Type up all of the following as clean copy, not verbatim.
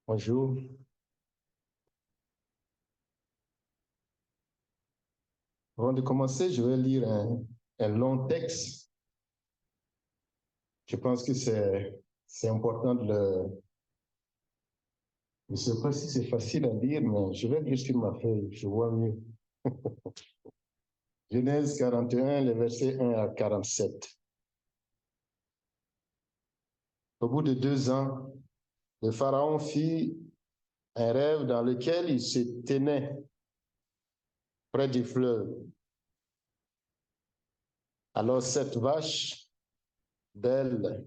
Bonjour. Avant de commencer, je vais lire un long texte. Je pense que c'est important de le... Je ne sais pas si c'est facile à lire, mais je vais lire sur ma feuille, je vois mieux. Genèse 41, les versets 1 à 47. Au bout de 2 ans, le Pharaon fit un rêve dans lequel il se tenait près du fleuve. Alors 7 vaches, belles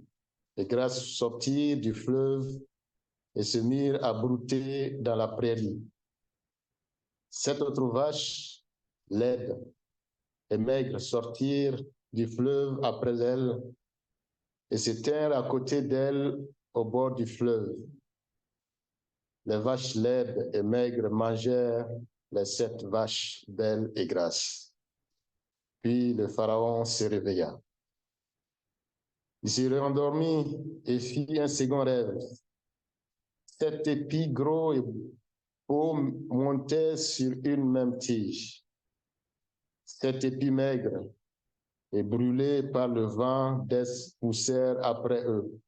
et grasses, sortirent du fleuve et se mirent à brouter dans la prairie. 7 autres vaches, laides et maigres, sortirent du fleuve après elles et se tinrent à côté d'elles au bord du fleuve. Les vaches laides et maigres mangèrent les 7 vaches belles et grasses. Puis le Pharaon se réveilla. Il se rendormit et fit un second rêve. 7 épis gros et beaux montaient sur une même tige. 7 épis maigres et brûlés par le vent poussèrent après eux.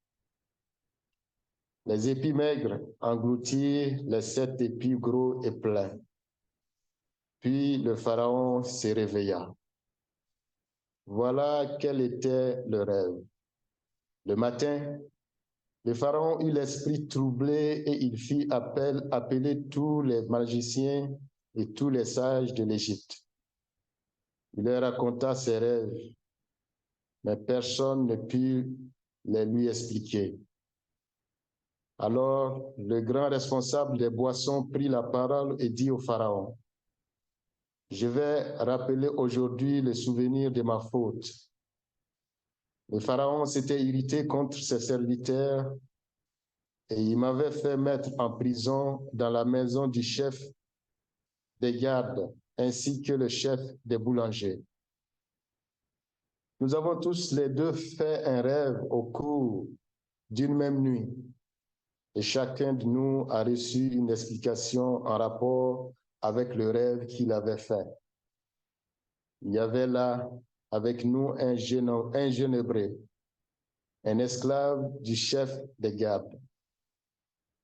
Les épis maigres engloutirent les 7 épis gros et pleins. Puis le Pharaon se réveilla. Voilà quel était le rêve. Le matin, le Pharaon eut l'esprit troublé et il fit appeler tous les magiciens et tous les sages de l'Égypte. Il leur raconta ses rêves, mais personne ne put les lui expliquer. Alors le grand responsable des boissons prit la parole et dit au Pharaon, « Je vais rappeler aujourd'hui le souvenir de ma faute. » Le Pharaon s'était irrité contre ses serviteurs et il m'avait fait mettre en prison dans la maison du chef des gardes ainsi que le chef des boulangers. Nous avons tous les deux fait un rêve au cours d'une même nuit et chacun de nous a reçu une explication en rapport avec le rêve qu'il avait fait. Il y avait là avec nous un jeune hébreu, un esclave du chef des gardes.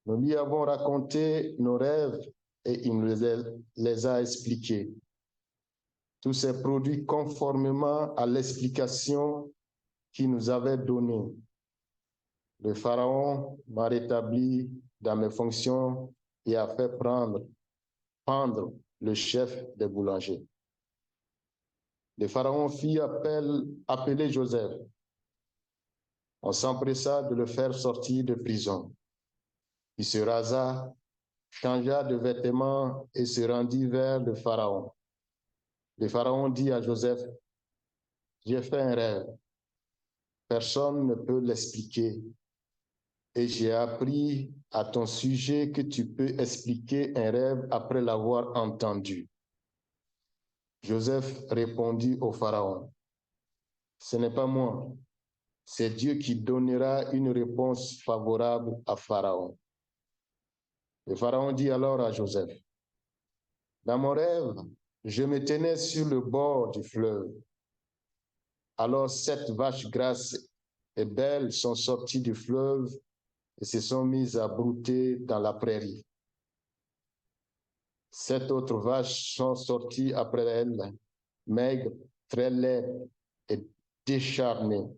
Nous lui avons raconté nos rêves et il nous les a expliqués. Tout s'est produit conformément à l'explication qu'il nous avait donnée. Le Pharaon m'a rétabli dans mes fonctions et a fait pendre le chef des boulangers. Le Pharaon fit appeler Joseph. On s'empressa de le faire sortir de prison. Il se rasa, changea de vêtements et se rendit vers le Pharaon. Le Pharaon dit à Joseph, « J'ai fait un rêve. Personne ne peut l'expliquer. Et j'ai appris à ton sujet que tu peux expliquer un rêve après l'avoir entendu. » Joseph répondit au Pharaon, « Ce n'est pas moi, c'est Dieu qui donnera une réponse favorable à Pharaon. » Le Pharaon dit alors à Joseph, « Dans mon rêve, je me tenais sur le bord du fleuve. Alors 7 vaches grasses et belles sont sorties du fleuve et se sont mises à brouter dans la prairie. 7 autres vaches sont sorties après elles, maigres, très laides et décharnées.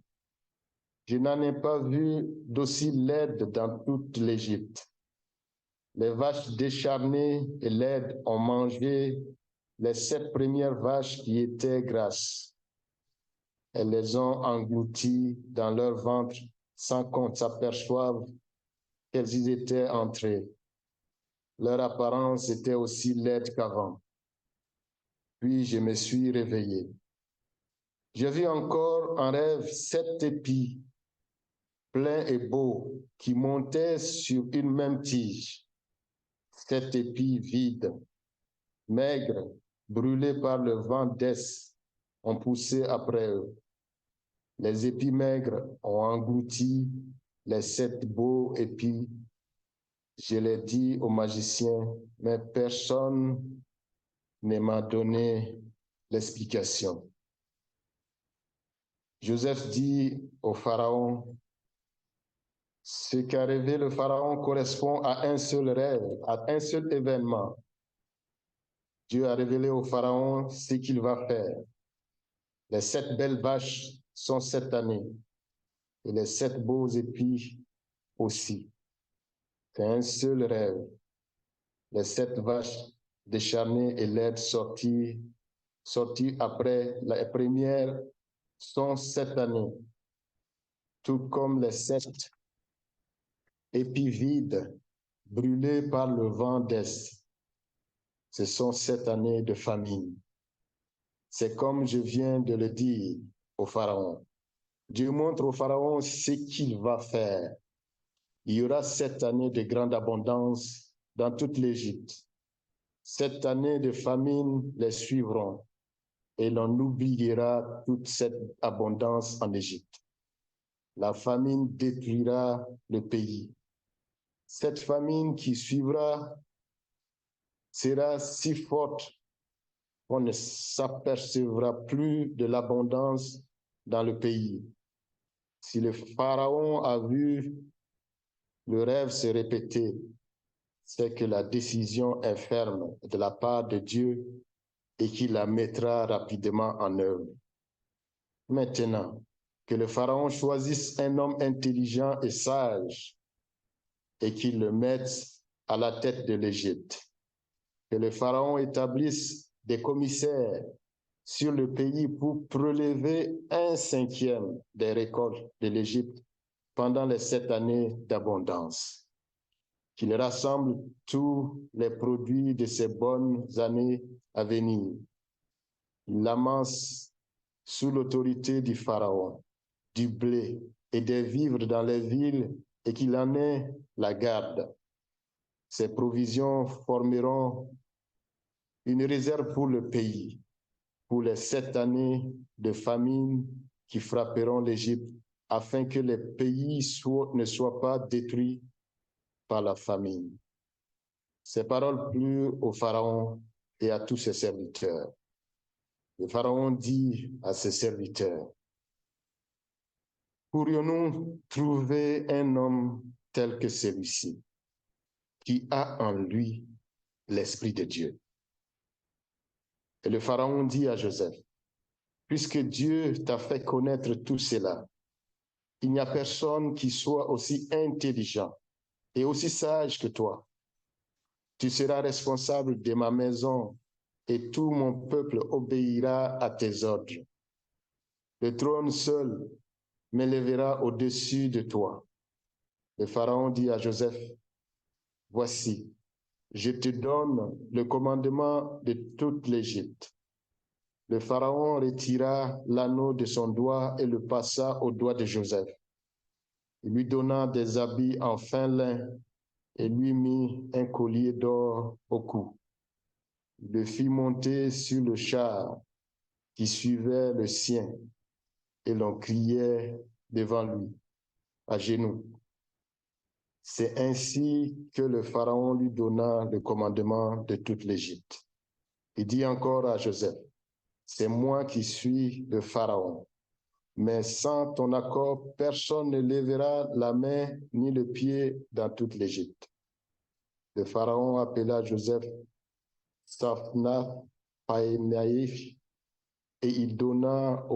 Je n'en ai pas vu d'aussi laides dans toute l'Égypte. Les vaches décharnées et laides ont mangé les 7 premières vaches qui étaient grasses. Elles les ont englouties dans leur ventre sans qu'on s'aperçoive qu'elles y étaient entrées. Leur apparence était aussi laide qu'avant. Puis je me suis réveillé. J'ai vu encore en rêve 7 épis pleins et beaux qui montaient sur une même tige. 7 épis vides, maigres, brûlés par le vent d'est, ont poussé après eux. Les épis maigres ont englouti les 7 beaux épis Je l'ai dit aux magiciens, mais personne ne m'a donné l'explication. Joseph dit au Pharaon, ce qu'a rêvé le Pharaon correspond à un seul rêve, à un seul événement. Dieu a révélé au Pharaon ce qu'il va faire. Les 7 belles vaches sont cette année, et les 7 beaux épis aussi. C'est un seul rêve. Les 7 vaches décharnées et laides sorties après la première sont cette année, tout comme les 7 épis vides brûlés par le vent d'Est. Ce sont 7 années de famine. C'est comme je viens de le dire au Pharaon. Dieu montre au Pharaon ce qu'il va faire. Il y aura 7 années de grande abondance dans toute l'Égypte. 7 années de famine les suivront et l'on oubliera toute cette abondance en Égypte. La famine détruira le pays. Cette famine qui suivra sera si forte qu'on ne s'apercevra plus de l'abondance dans le pays. Si le Pharaon a vu le rêve se répéter, c'est que la décision est ferme de la part de Dieu et qu'il la mettra rapidement en œuvre. Maintenant, que le Pharaon choisisse un homme intelligent et sage et qu'il le mette à la tête de l'Égypte. Que le Pharaon établisse des commissaires sur le pays pour prélever 1/5 des récoltes de l'Égypte pendant les 7 années d'abondance. Qu'il rassemble tous les produits de ces bonnes années à venir. Il amasse sous l'autorité du Pharaon du blé et des vivres dans les villes et qu'il en ait la garde. Ces provisions formeront une réserve pour le pays, pour les 7 années de famine qui frapperont l'Égypte, afin que les pays ne soient pas détruits par la famine. Ces paroles plurent au Pharaon et à tous ses serviteurs. Le Pharaon dit à ses serviteurs, pourrions-nous trouver un homme tel que celui-ci, qui a en lui l'Esprit de Dieu? Et le Pharaon dit à Joseph, puisque Dieu t'a fait connaître tout cela, il n'y a personne qui soit aussi intelligent et aussi sage que toi. Tu seras responsable de ma maison et tout mon peuple obéira à tes ordres. Le trône seul m'élèvera au-dessus de toi. Le Pharaon dit à Joseph, voici, je te donne le commandement de toute l'Égypte. Le Pharaon retira l'anneau de son doigt et le passa au doigt de Joseph. Il lui donna des habits en fin lin et lui mit un collier d'or au cou. Il le fit monter sur le char qui suivait le sien et l'on criait devant lui, à genoux. C'est ainsi que le Pharaon lui donna le commandement de toute l'Égypte. Il dit encore à Joseph, c'est moi qui suis le Pharaon, mais sans ton accord, personne ne lèvera la main ni le pied dans toute l'Égypte. Le Pharaon appela Joseph Saphnath-Paenaïf et il donna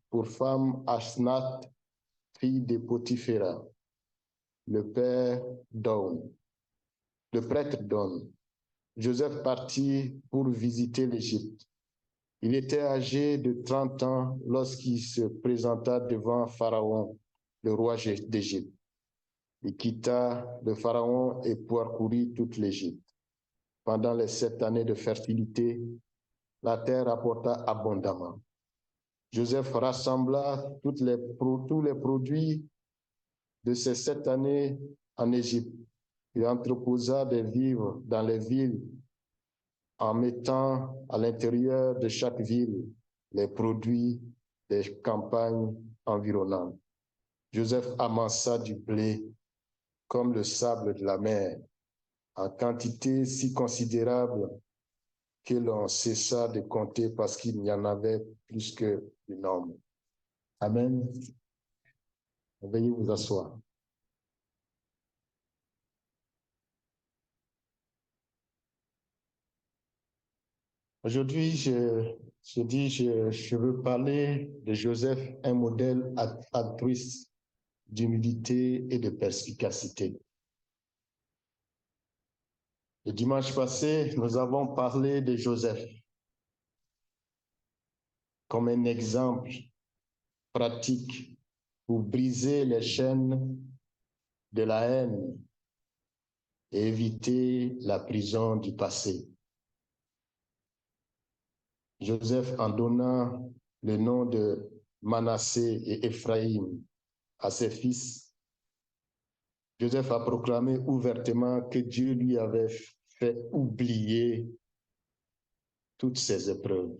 pour femme Asnath, fille de Potiphéra, le prêtre d'On. Joseph partit pour visiter l'Égypte. Il était âgé de 30 ans lorsqu'il se présenta devant Pharaon, le roi d'Égypte. Il quitta le Pharaon et parcourut toute l'Égypte. Pendant les 7 années de fertilité, la terre apporta abondamment. Joseph rassembla tous les produits de ces 7 années en Égypte. Il entreposa des vivres dans les villes en mettant à l'intérieur de chaque ville les produits des campagnes environnantes. Joseph amassa du blé comme le sable de la mer en quantité si considérable que l'on cessa de compter parce qu'il n'y en avait plus que le nombre. Amen. Veuillez vous asseoir. Aujourd'hui, je veux parler de Joseph, un modèle altruiste d'humilité et de perspicacité. Le dimanche passé, nous avons parlé de Joseph comme un exemple pratique pour briser les chaînes de la haine et éviter la prison du passé. Joseph, en donnant le nom de Manassé et Éphraïm à ses fils, Joseph a proclamé ouvertement que Dieu lui avait fait oublier toutes ses épreuves,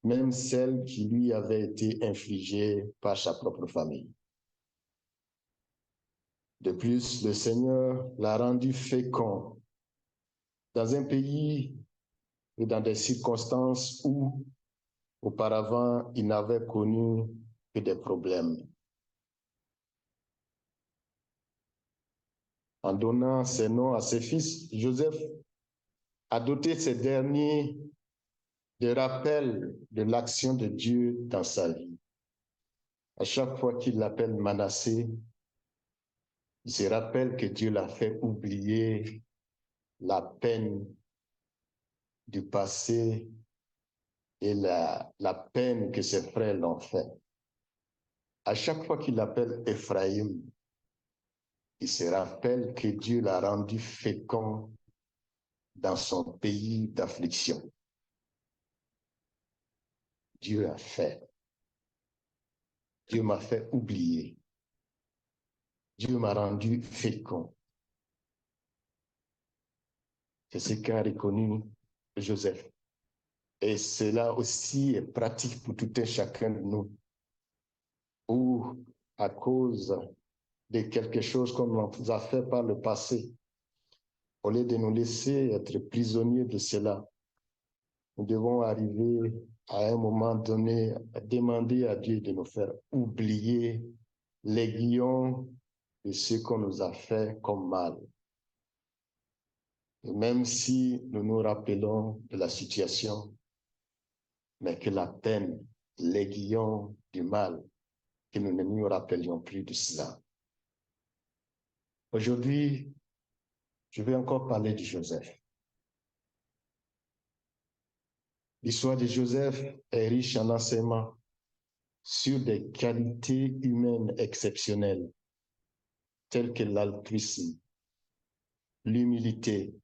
même celles qui lui avaient été infligées par sa propre famille. De plus, le Seigneur l'a rendu fécond dans un pays et dans des circonstances où, auparavant, il n'avait connu que des problèmes. En donnant ses noms à ses fils, Joseph a doté ces derniers de rappels de l'action de Dieu dans sa vie. À chaque fois qu'il l'appelle Manassé, il se rappelle que Dieu l'a fait oublier la peine du passé et la peine que ses frères l'ont fait. À chaque fois qu'il l'appelle Éphraïm, il se rappelle que Dieu l'a rendu fécond dans son pays d'affliction. Dieu a fait. Dieu m'a fait oublier. Dieu m'a rendu fécond. C'est ce qu'a reconnu Joseph. Et cela aussi est pratique pour tout un chacun de nous. Ou à cause de quelque chose qu'on nous a fait par le passé, au lieu de nous laisser être prisonniers de cela, nous devons arriver à un moment donné à demander à Dieu de nous faire oublier l'aiguillon de ce qu'on nous a fait comme mal. Et même si nous nous rappelons de la situation, mais que la peine, l'aiguillon du mal, que nous ne nous rappelions plus de cela. Aujourd'hui, je vais encore parler de Joseph. L'histoire de Joseph est riche en enseignements sur des qualités humaines exceptionnelles, telles que l'altruisme, l'humilité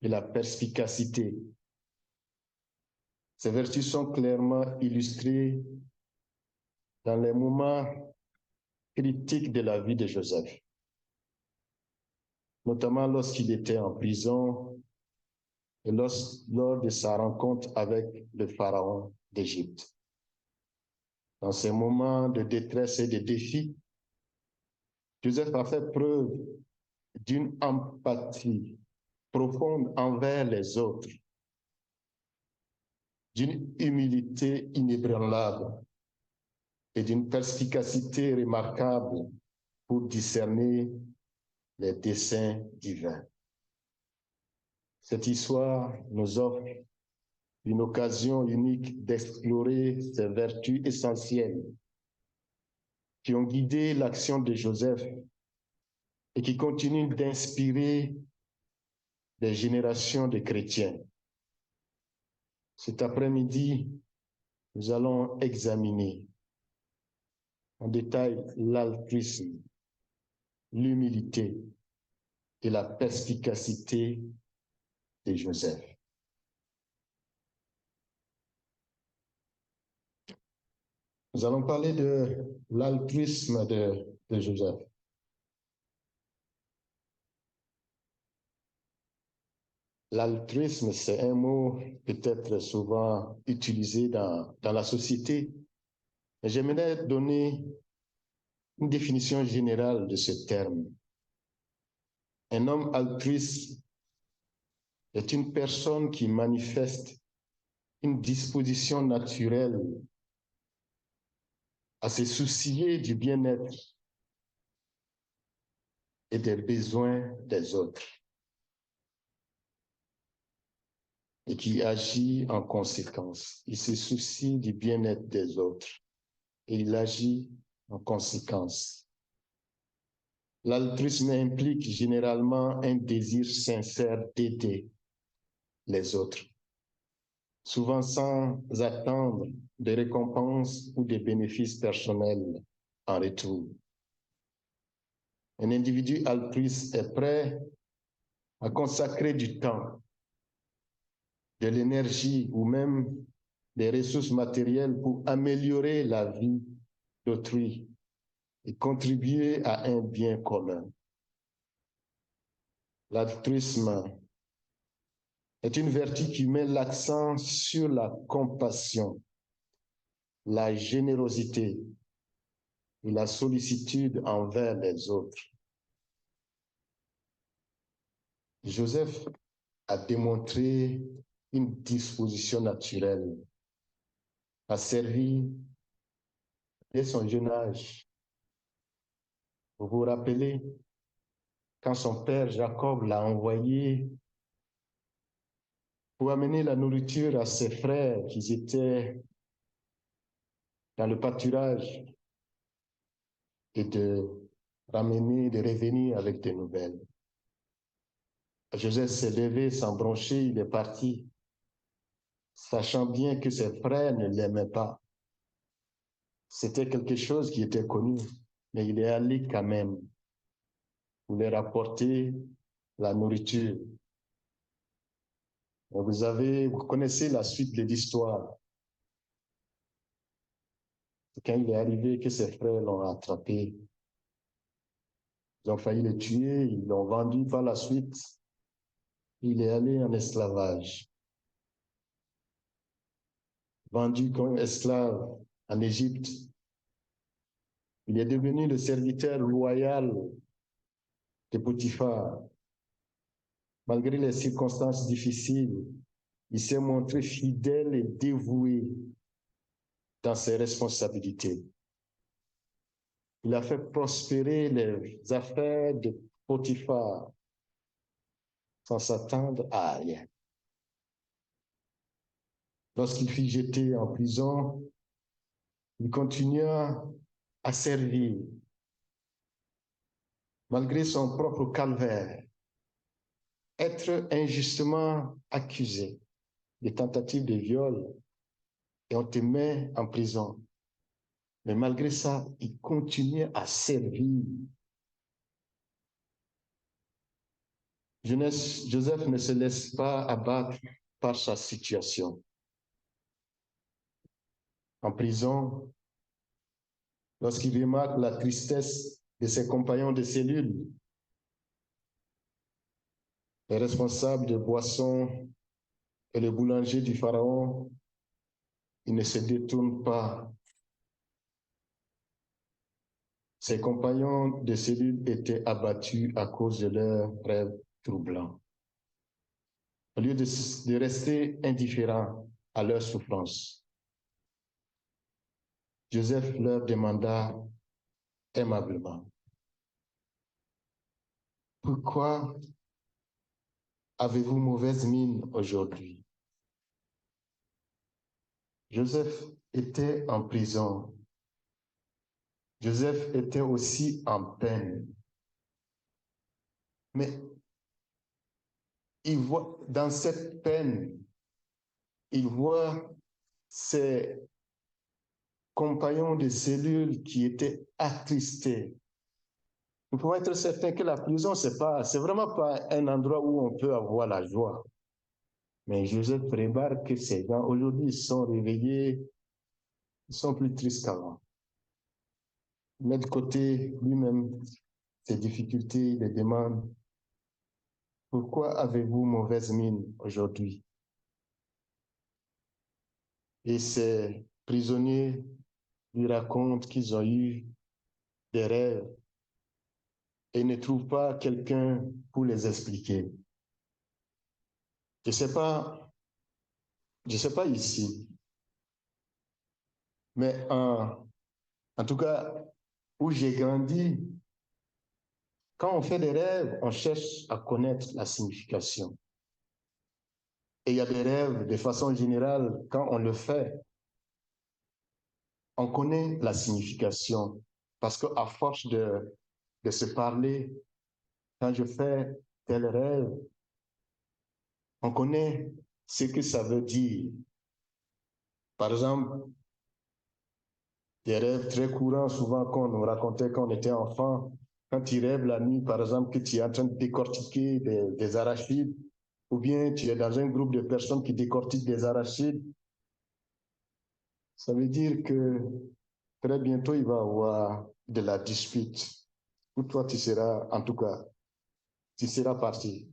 et la perspicacité. Ces vertus sont clairement illustrées dans les moments critiques de la vie de Joseph, notamment lorsqu'il était en prison et lors de sa rencontre avec le pharaon d'Égypte. Dans ces moments de détresse et de défi, Joseph a fait preuve d'une empathie profonde envers les autres, d'une humilité inébranlable et d'une perspicacité remarquable pour discerner les desseins divins. Cette histoire nous offre une occasion unique d'explorer ces vertus essentielles qui ont guidé l'action de Joseph et qui continuent d'inspirer des générations de chrétiens. Cet après-midi, nous allons examiner en détail l'altruisme, l'humilité et la perspicacité de Joseph. Nous allons parler de l'altruisme de Joseph. L'altruisme, c'est un mot peut-être souvent utilisé dans la société. Mais j'aimerais donner une définition générale de ce terme. Un homme altruiste est une personne qui manifeste une disposition naturelle à se soucier du bien-être et des besoins des autres et qui agit en conséquence. Il se soucie du bien-être des autres et il agit en conséquence. L'altruisme implique généralement un désir sincère d'aider les autres, souvent sans attendre de récompenses ou de bénéfices personnels en retour. Un individu altruiste est prêt à consacrer du temps, de l'énergie ou même des ressources matérielles pour améliorer la vie d'autrui et contribuer à un bien commun. L'altruisme est une vertu qui met l'accent sur la compassion, la générosité et la sollicitude envers les autres. Joseph a démontré une disposition naturelle à servir dès son jeune âge. Vous vous rappelez, quand son père Jacob l'a envoyé pour amener la nourriture à ses frères qui étaient dans le pâturage et de revenir avec des nouvelles. Joseph s'est levé sans broncher, il est parti, sachant bien que ses frères ne l'aimaient pas. C'était quelque chose qui était connu, mais il est allé quand même pour leur apporter la nourriture. Vous connaissez la suite de l'histoire. Quand il est arrivé que ses frères l'ont attrapé, ils ont failli le tuer, ils l'ont vendu par la suite. Il est allé en esclavage, vendu comme esclave en Égypte. Il est devenu le serviteur loyal de Potiphar. Malgré les circonstances difficiles, il s'est montré fidèle et dévoué dans ses responsabilités. Il a fait prospérer les affaires de Potiphar sans s'attendre à rien. Lorsqu'il fut jeté en prison, il continua à servir malgré son propre calvaire, être injustement accusé de tentative de viol et on te met en prison. Mais malgré ça, il continuait à servir. Joseph ne se laisse pas abattre par sa situation. En prison, lorsqu'il remarque la tristesse de ses compagnons de cellule, les responsables de boissons et le boulanger du Pharaon, il ne se détourne pas. Ses compagnons de cellule étaient abattus à cause de leurs rêves troublants. Au lieu de rester indifférent à leur souffrance, Joseph leur demanda aimablement, « Pourquoi avez-vous mauvaise mine aujourd'hui ?» Joseph était en prison. Joseph était aussi en peine. Mais il voit, dans cette peine, il voit ses compagnons de cellule qui étaient attristés. Nous pouvons être certains que la prison, c'est vraiment pas un endroit où on peut avoir la joie. Mais Joseph remarque que ces gens, aujourd'hui, ils sont réveillés, ils sont plus tristes qu'avant. Il met de côté lui-même ses difficultés, les demandes. Pourquoi avez-vous mauvaise mine aujourd'hui? Et ces prisonniers lui racontent qu'ils ont eu des rêves et ne trouvent pas quelqu'un pour les expliquer. Je sais pas ici, mais en tout cas, où j'ai grandi, quand on fait des rêves, on cherche à connaître la signification. Et il y a des rêves, de façon générale, quand on le fait, on connaît la signification. Parce qu'à force de se parler, quand je fais tel rêve, on connaît ce que ça veut dire. Par exemple, des rêves très courants, souvent qu'on nous racontait quand on était enfant, quand tu rêves la nuit, par exemple, que tu es en train de décortiquer des arachides, ou bien tu es dans un groupe de personnes qui décortiquent des arachides, ça veut dire que très bientôt, il va y avoir de la dispute. Ou toi, tu seras, en tout cas, tu seras parti.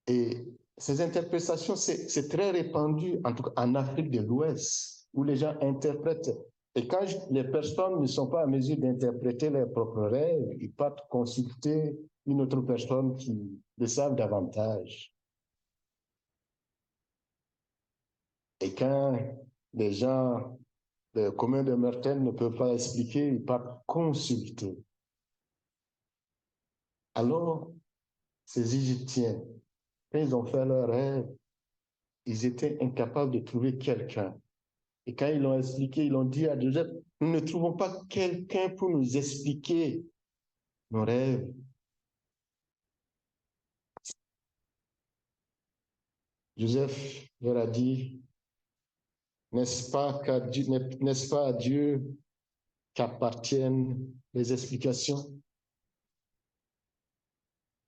Et ces interprétations, c'est très répandu, en tout cas en Afrique de l'Ouest, où les gens interprètent. Et quand les personnes ne sont pas en mesure d'interpréter leurs propres rêves, ils partent consulter une autre personne qui le savent davantage. Et quand les gens, le commun des mortels ne peuvent pas expliquer, ils partent consulter. Alors, ces Égyptiens, quand ils ont fait leur rêve, ils étaient incapables de trouver quelqu'un. Et quand ils l'ont expliqué, ils l'ont dit à Joseph, nous ne trouvons pas quelqu'un pour nous expliquer nos rêves. Joseph leur a dit, n'est-ce pas à Dieu qu'appartiennent les explications?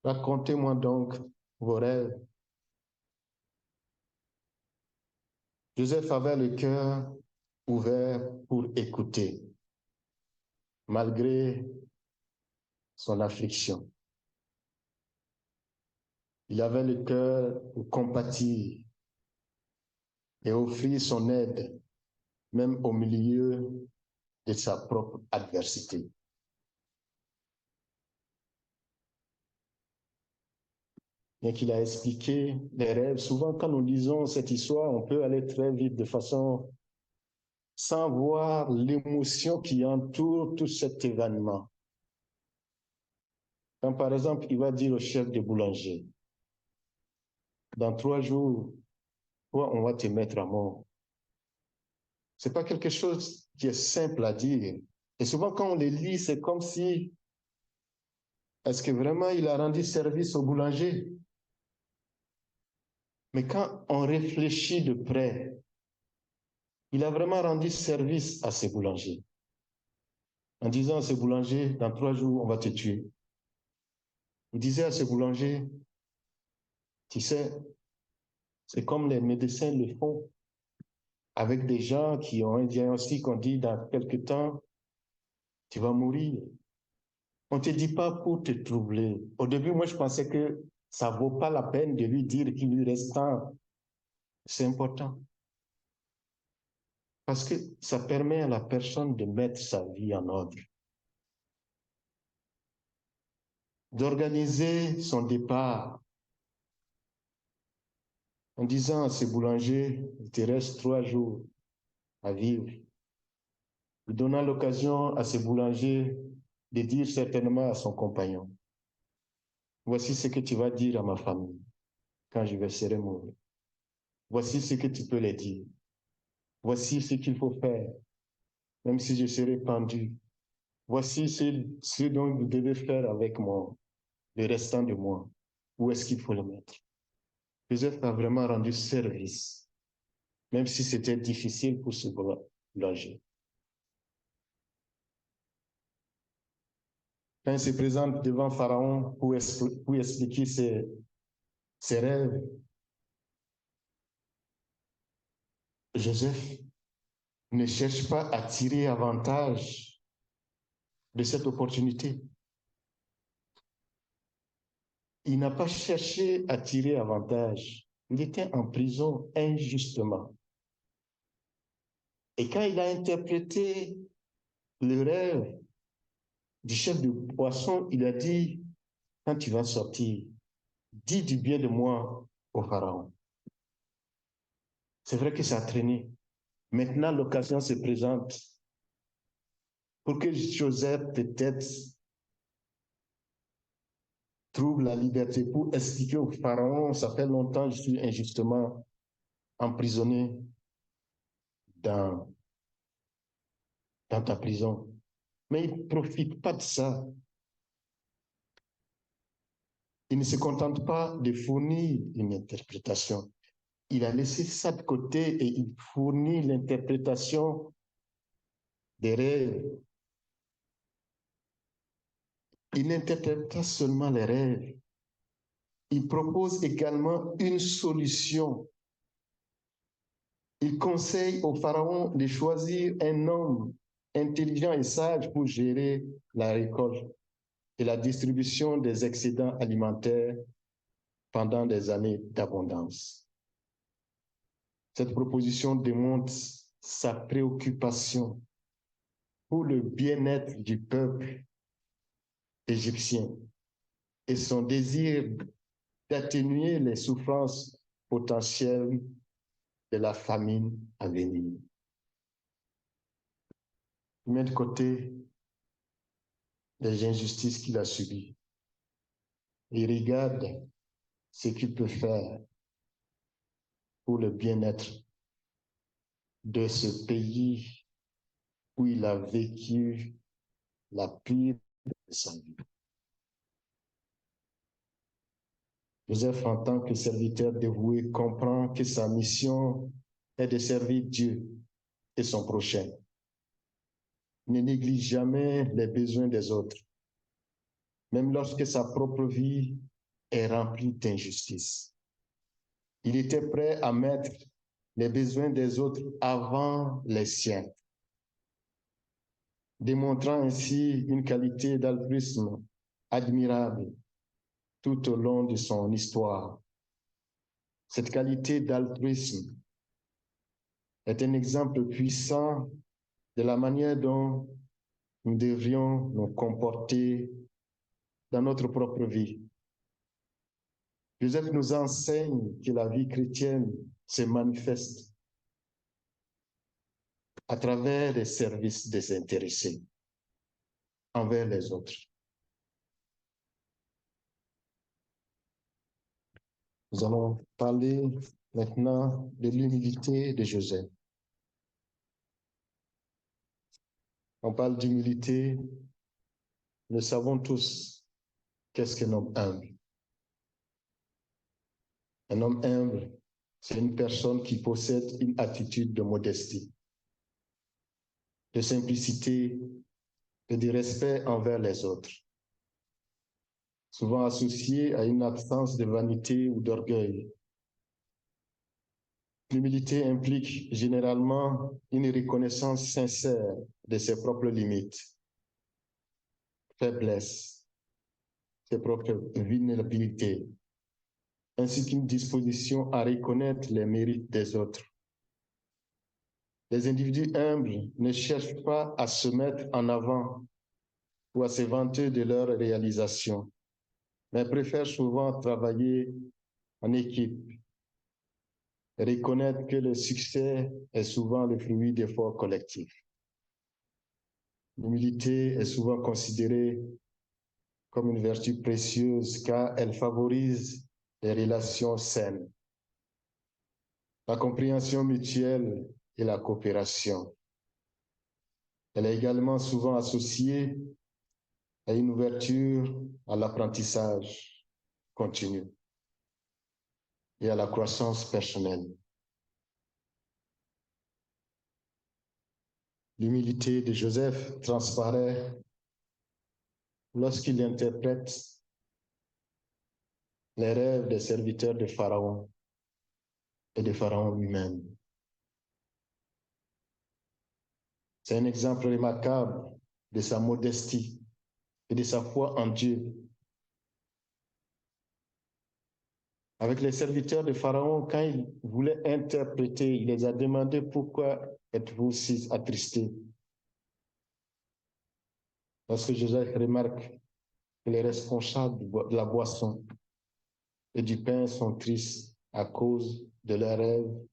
Racontez-moi donc vos rêves. Joseph avait le cœur ouvert pour écouter, malgré son affliction. Il avait le cœur pour compatir et offrir son aide, même au milieu de sa propre adversité. Bien qu'il a expliqué les rêves, souvent quand nous lisons cette histoire, on peut aller très vite de façon sans voir l'émotion qui entoure tout cet événement. Quand par exemple, il va dire au chef de boulanger, dans 3 jours, toi, on va te mettre à mort. Ce n'est pas quelque chose qui est simple à dire. Et souvent, quand on les lit, c'est comme si, est-ce que vraiment il a rendu service au boulanger? Mais quand on réfléchit de près, il a vraiment rendu service à ces boulangers. En disant à ce boulanger, dans 3 jours, on va te tuer. Il disait à ce boulanger, tu sais, c'est comme les médecins le font avec des gens qui ont un diagnostic, on dit dans quelque temps, tu vas mourir. On ne te dit pas pour te troubler. Au début, moi, je pensais que ça ne vaut pas la peine de lui dire qu'il lui reste temps. C'est important. Parce que ça permet à la personne de mettre sa vie en ordre, d'organiser son départ en disant à ce boulanger, il te reste 3 jours à vivre, donnant l'occasion à ce boulanger de dire certainement à son compagnon, voici ce que tu vas dire à ma famille quand je serai mort. Voici ce que tu peux les dire. Voici ce qu'il faut faire, même si je serai pendu. Voici ce dont vous devez faire avec moi, le restant de moi. Où est-ce qu'il faut le mettre? Joseph a vraiment rendu service, même si c'était difficile pour ce boulanger. Quand il se présente devant Pharaon pour expliquer ses rêves, Joseph ne cherche pas à tirer avantage de cette opportunité. Il n'a pas cherché à tirer avantage. Il était en prison injustement. Et quand il a interprété le rêve, du chef de poisson, il a dit, quand tu vas sortir, dis du bien de moi au pharaon. C'est vrai que ça a traîné. Maintenant, l'occasion se présente pour que Joseph peut-être trouve la liberté pour expliquer au pharaon, ça fait longtemps que je suis injustement emprisonné dans ta prison. Mais il ne profite pas de ça. Il ne se contente pas de fournir une interprétation. Il a laissé ça de côté et il fournit l'interprétation des rêves. Il n'interprète pas seulement les rêves, il propose également une solution. Il conseille au pharaon de choisir un homme intelligent et sage pour gérer la récolte et la distribution des excédents alimentaires pendant des années d'abondance. Cette proposition démontre sa préoccupation pour le bien-être du peuple égyptien et son désir d'atténuer les souffrances potentielles de la famine à venir. Il met de côté les injustices qu'il a subies. Il regarde ce qu'il peut faire pour le bien-être de ce pays où il a vécu la pire de sa vie. Joseph, en tant que serviteur dévoué, comprend que sa mission est de servir Dieu et son prochain. Il ne néglige jamais les besoins des autres, même lorsque sa propre vie est remplie d'injustice. Il était prêt à mettre les besoins des autres avant les siens, démontrant ainsi une qualité d'altruisme admirable tout au long de son histoire. Cette qualité d'altruisme est un exemple puissant de la manière dont nous devrions nous comporter dans notre propre vie. Joseph nous enseigne que la vie chrétienne se manifeste à travers les services désintéressés envers les autres. Nous allons parler maintenant de l'humilité de Joseph. On parle d'humilité, nous savons tous qu'est-ce qu'un homme humble. Un homme humble, c'est une personne qui possède une attitude de modestie, de simplicité et de respect envers les autres, souvent associé à une absence de vanité ou d'orgueil. L'humilité implique généralement une reconnaissance sincère de ses propres limites, faiblesses, ses propres vulnérabilités, ainsi qu'une disposition à reconnaître les mérites des autres. Les individus humbles ne cherchent pas à se mettre en avant ou à se vanter de leurs réalisations, mais préfèrent souvent travailler en équipe et reconnaître que le succès est souvent le fruit d'efforts collectifs. L'humilité est souvent considérée comme une vertu précieuse car elle favorise les relations saines, la compréhension mutuelle et la coopération. Elle est également souvent associée à une ouverture à l'apprentissage continu et à la croissance personnelle. L'humilité de Joseph transparaît lorsqu'il interprète les rêves des serviteurs de Pharaon et de Pharaon lui-même. C'est un exemple remarquable de sa modestie et de sa foi en Dieu. Avec les serviteurs de Pharaon, quand il voulait interpréter, il les a demandé pourquoi êtes-vous si attristés? Lorsque Joseph remarque que les responsables de la boisson et du pain sont tristes à cause de leurs rêves,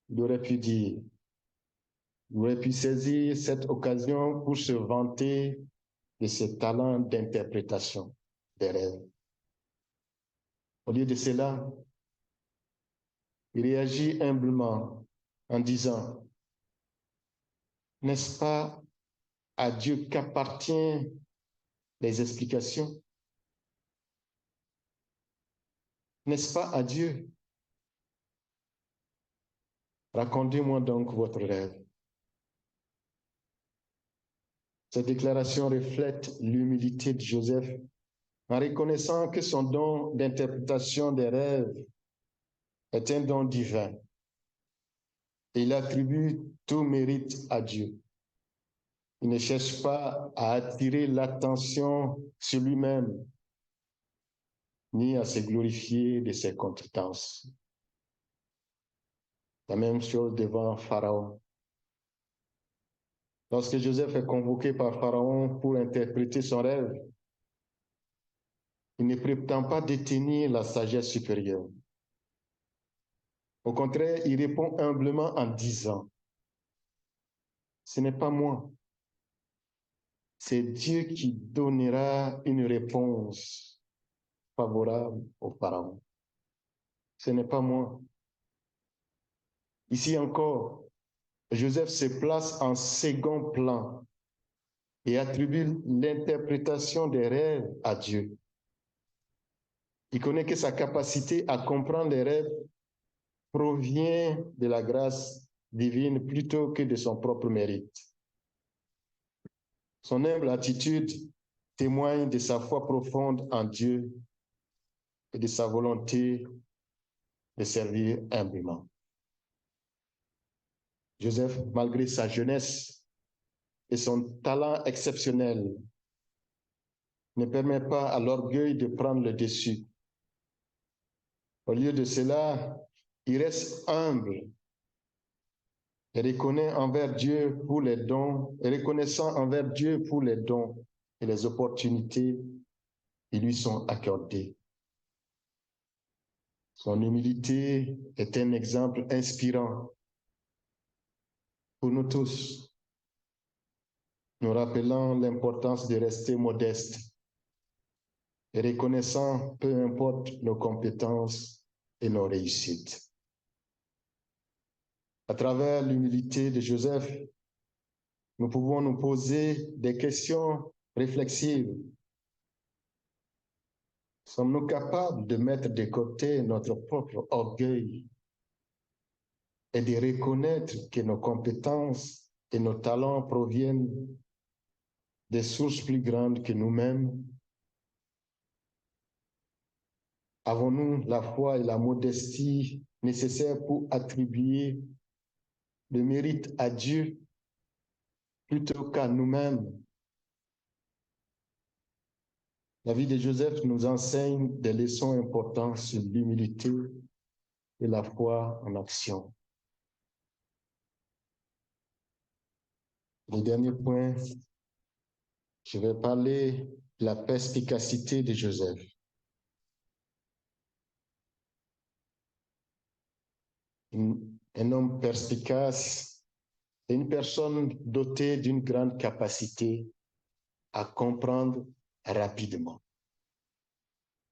il aurait pu dire, il aurait pu saisir cette occasion pour se vanter de ses talents d'interprétation des rêves. Au lieu de cela, il réagit humblement en disant, n'est-ce pas à Dieu qu'appartiennent les explications? N'est-ce pas à Dieu? Racontez-moi donc votre rêve. Cette déclaration reflète l'humilité de Joseph en reconnaissant que son don d'interprétation des rêves est un don divin. Et il attribue tout mérite à Dieu. Il ne cherche pas à attirer l'attention sur lui-même, ni à se glorifier de ses compétences. La même chose devant Pharaon. Lorsque Joseph est convoqué par Pharaon pour interpréter son rêve, il ne prétend pas détenir la sagesse supérieure. Au contraire, il répond humblement en disant, ce n'est pas moi, c'est Dieu qui donnera une réponse favorable au Pharaon. Ce n'est pas moi. Ici encore, Joseph se place en second plan et attribue l'interprétation des rêves à Dieu. Il connaît que sa capacité à comprendre les rêves provient de la grâce divine plutôt que de son propre mérite. Son humble attitude témoigne de sa foi profonde en Dieu et de sa volonté de servir humblement. Joseph, malgré sa jeunesse et son talent exceptionnel, ne permet pas à l'orgueil de prendre le dessus. Au lieu de cela, il reste humble et reconnaît envers Dieu pour les dons, et reconnaissant envers Dieu pour les dons et les opportunités qui lui sont accordées. Son humilité est un exemple inspirant pour nous tous, nous rappelant l'importance de rester modeste et reconnaissant peu importe nos compétences et nos réussites. À travers l'humilité de Joseph, nous pouvons nous poser des questions réflexives. Sommes-nous capables de mettre de côté notre propre orgueil et de reconnaître que nos compétences et nos talents proviennent des sources plus grandes que nous-mêmes? Avons-nous la foi et la modestie nécessaires pour attribuer le mérite à Dieu plutôt qu'à nous-mêmes? La vie de Joseph nous enseigne des leçons importantes sur l'humilité et la foi en action. Le dernier point, je vais parler de la perspicacité de Joseph. Un homme perspicace est une personne dotée d'une grande capacité à comprendre rapidement,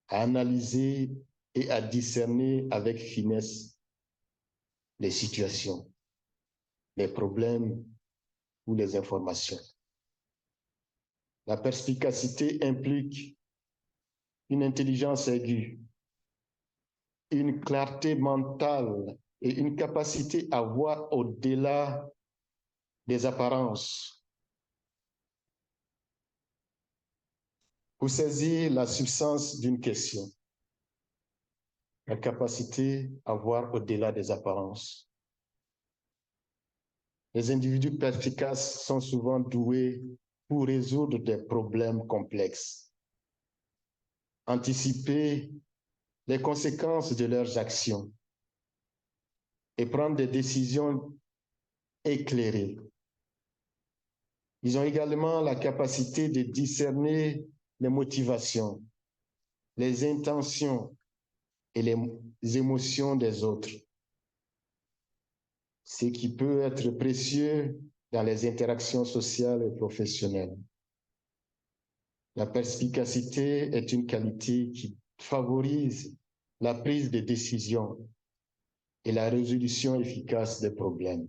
à analyser et à discerner avec finesse les situations, les problèmes ou les informations. La perspicacité implique une intelligence aiguë, une clarté mentale et une capacité à voir au-delà des apparences pour saisir la substance d'une question. La capacité à voir au-delà des apparences. Les individus perspicaces sont souvent doués pour résoudre des problèmes complexes, anticiper les conséquences de leurs actions et prendre des décisions éclairées. Ils ont également la capacité de discerner les motivations, les intentions et les émotions des autres, ce qui peut être précieux dans les interactions sociales et professionnelles. La perspicacité est une qualité qui favorise la prise de décision et la résolution efficace des problèmes.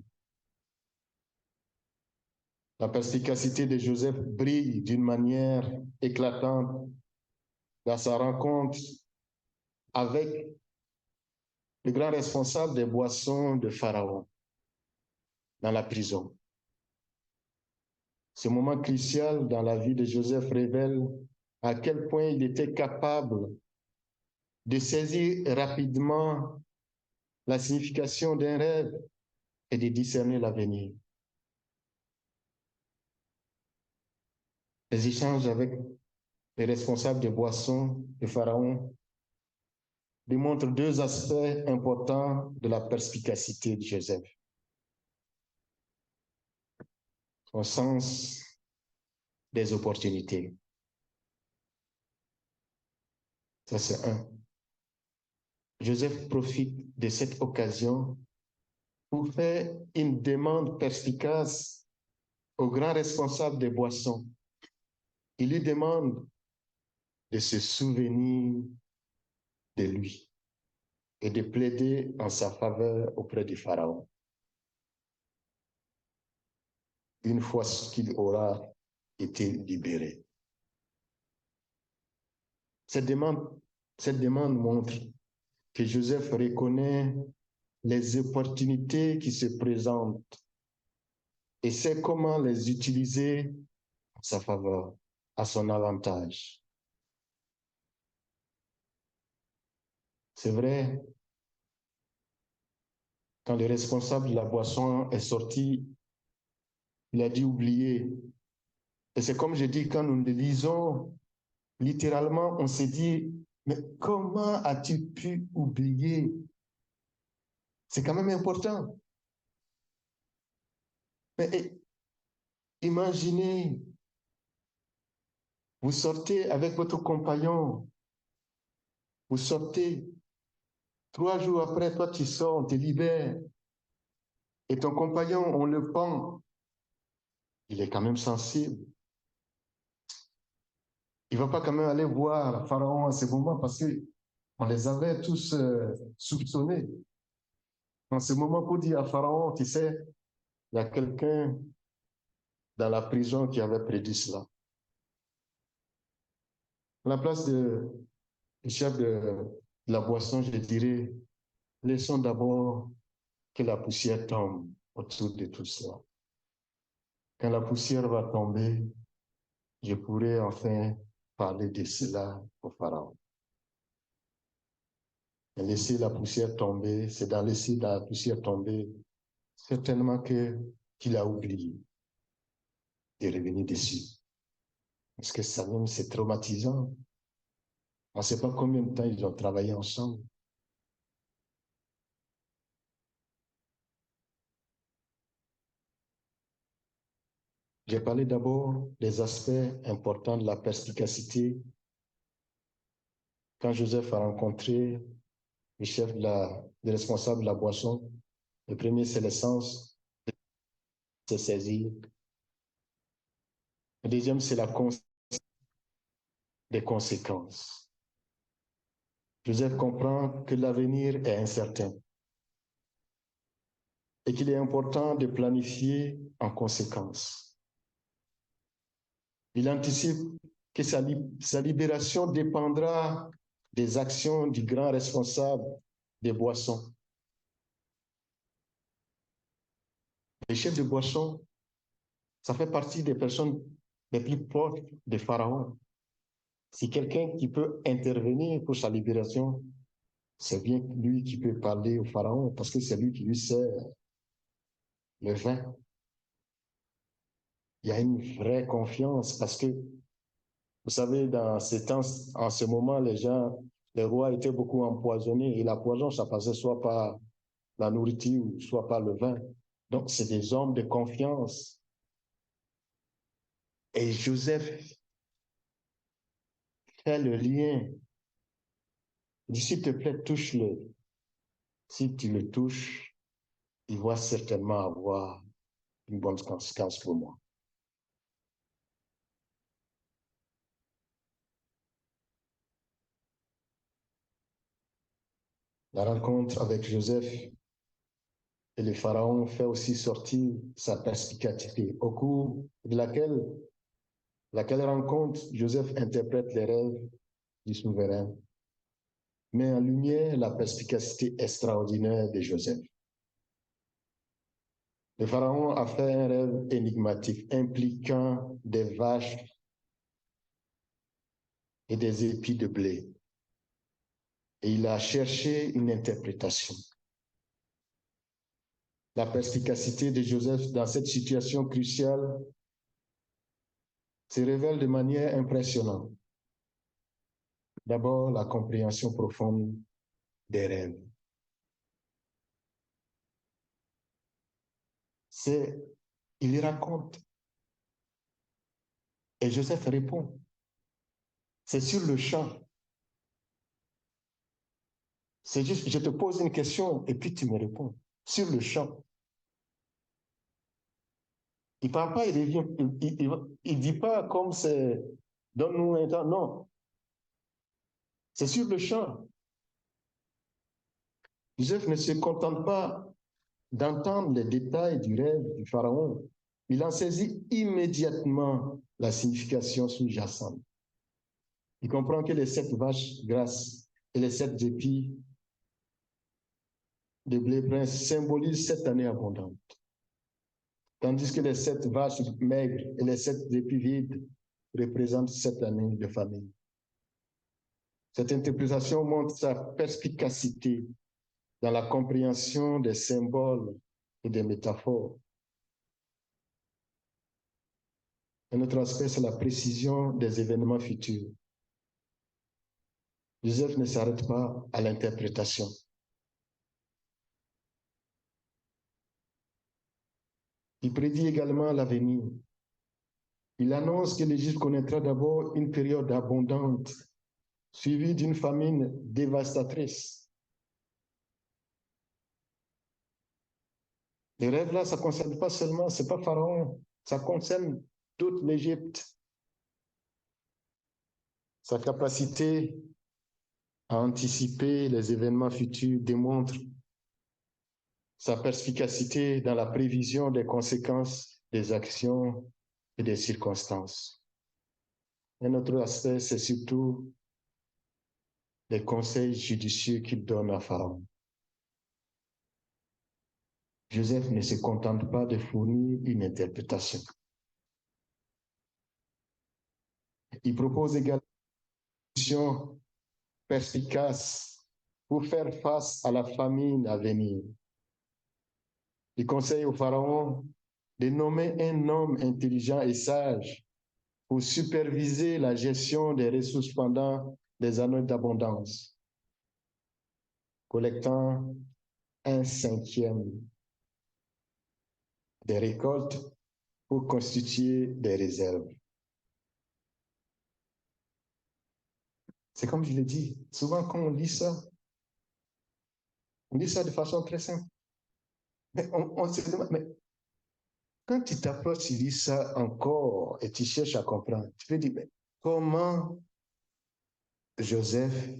La perspicacité de Joseph brille d'une manière éclatante dans sa rencontre avec le grand responsable des boissons de Pharaon dans la prison. Ce moment crucial dans la vie de Joseph révèle à quel point il était capable de saisir rapidement la signification d'un rêve et de discerner l'avenir. Les échanges avec les responsables des boissons de Pharaon démontrent deux aspects importants de la perspicacité de Joseph. Son sens des opportunités. Ça, c'est un. Joseph profite de cette occasion pour faire une demande perspicace au grand responsable des boissons. Il lui demande de se souvenir de lui et de plaider en sa faveur auprès du Pharaon. Une fois qu'il aura été libéré. Cette demande montre que Joseph reconnaît les opportunités qui se présentent et sait comment les utiliser en sa faveur, à son avantage. C'est vrai, quand le responsable de la boisson est sorti, il a dû oublier. Et c'est comme je dis, quand nous le lisons, littéralement, on se dit, mais comment as-tu pu oublier? C'est quand même important. Mais imaginez, vous sortez avec votre compagnon, vous sortez, 3 jours après, toi tu sors, on te libère, et ton compagnon, on le pend, il est quand même sensible. Il ne va pas quand même aller voir Pharaon à ce moment parce qu'on les avait tous soupçonnés. En ce moment, pour dire à Pharaon, tu sais, il y a quelqu'un dans la prison qui avait prédit cela. À la place du chef de la boisson, je dirais, laissons d'abord que la poussière tombe autour de tout cela. Quand la poussière va tomber, je pourrai enfin parler de cela au Pharaon. Et laisser la poussière tomber, c'est dans laisser la poussière tomber, certainement qu'il a oublié de revenir dessus. Parce que ça même, c'est traumatisant. On ne sait pas combien de temps ils ont travaillé ensemble. J'ai parlé d'abord des aspects importants de la perspicacité. Quand Joseph a rencontré le chef le responsable de la boisson, le premier, c'est l'essence, c'est saisir. Le deuxième, c'est la conscience des conséquences. Joseph comprend que l'avenir est incertain et qu'il est important de planifier en conséquence. Il anticipe que sa libération dépendra des actions du grand responsable des boissons. Les chefs de boissons, ça fait partie des personnes les plus proches de Pharaon. Si quelqu'un qui peut intervenir pour sa libération, c'est bien lui qui peut parler au Pharaon parce que c'est lui qui lui sert le vin. Il y a une vraie confiance parce que, vous savez, dans ces temps, en ce moment, les rois étaient beaucoup empoisonnés et la poison, ça passait soit par la nourriture, soit par le vin. Donc, c'est des hommes de confiance. Et Joseph fait le lien. Il dit, s'il te plaît, touche-le. Si tu le touches, il va certainement avoir une bonne conséquence pour moi. La rencontre avec Joseph et le Pharaon fait aussi sortir sa perspicacité, au cours de laquelle rencontre, Joseph interprète les rêves du souverain, met en lumière la perspicacité extraordinaire de Joseph. Le Pharaon a fait un rêve énigmatique impliquant des vaches et des épis de blé. Et il a cherché une interprétation. La perspicacité de Joseph dans cette situation cruciale se révèle de manière impressionnante. D'abord, la compréhension profonde des rêves. Il raconte. Et Joseph répond. C'est sur le champ. C'est juste, je te pose une question et puis tu me réponds. Sur le champ. Il ne parle pas, il revient, il dit pas comme c'est, donne-nous un temps. Non. C'est sur le champ. Joseph ne se contente pas d'entendre les détails du rêve du Pharaon. Il en saisit immédiatement la signification sous-jacente. Il comprend que les 7 vaches grasses et les 7 épis de blé prince symbolisent cette année abondante, tandis que les 7 vaches maigres et les 7 épis vides représentent cette année de famine. Cette interprétation montre sa perspicacité dans la compréhension des symboles et des métaphores. Un autre aspect, c'est la précision des événements futurs. Joseph ne s'arrête pas à l'interprétation. Il prédit également l'avenir. Il annonce que l'Égypte connaîtra d'abord une période abondante, suivie d'une famine dévastatrice. Les rêves là, ça ne concerne pas seulement, ce n'est pas Pharaon, ça concerne toute l'Égypte. Sa capacité à anticiper les événements futurs démontre sa perspicacité dans la prévision des conséquences des actions et des circonstances. Un autre aspect, c'est surtout les conseils judicieux qu'il donne à Pharaon. Joseph ne se contente pas de fournir une interprétation. Il propose également une solution perspicace pour faire face à la famine à venir. Il conseille au Pharaon de nommer un homme intelligent et sage pour superviser la gestion des ressources pendant les années d'abondance, collectant 1/5 des récoltes pour constituer des réserves. C'est comme je l'ai dit, souvent quand on lit ça de façon très simple. Mais on se demande, mais quand tu t'approches, tu lis ça encore et tu cherches à comprendre, tu te dis, mais comment Joseph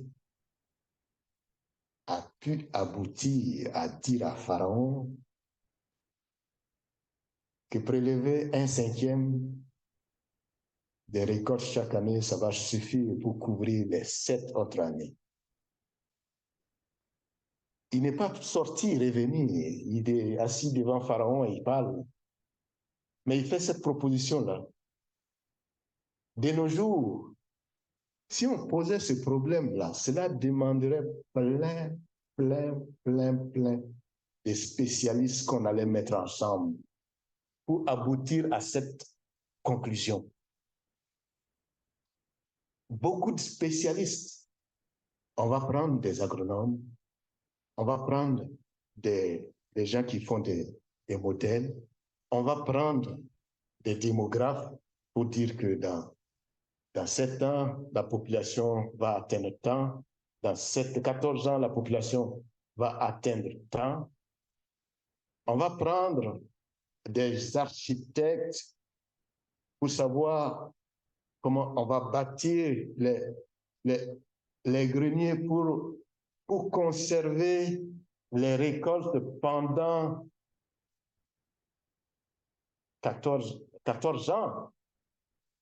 a pu aboutir à dire à Pharaon que prélever 1/5 des récoltes chaque année, ça va suffire pour couvrir les 7 autres années. Il n'est pas sorti, revenu, il est assis devant Pharaon et il parle. Mais il fait cette proposition-là. De nos jours, si on posait ce problème-là, cela demanderait plein de spécialistes qu'on allait mettre ensemble pour aboutir à cette conclusion. Beaucoup de spécialistes. On va prendre des agronomes, on va prendre des gens qui font des modèles, on va prendre des démographes, pour dire que dans 7 ans, la population va atteindre tant, dans 14 ans, la population va atteindre tant. On va prendre des architectes pour savoir comment on va bâtir les greniers pour conserver les récoltes pendant 14 ans.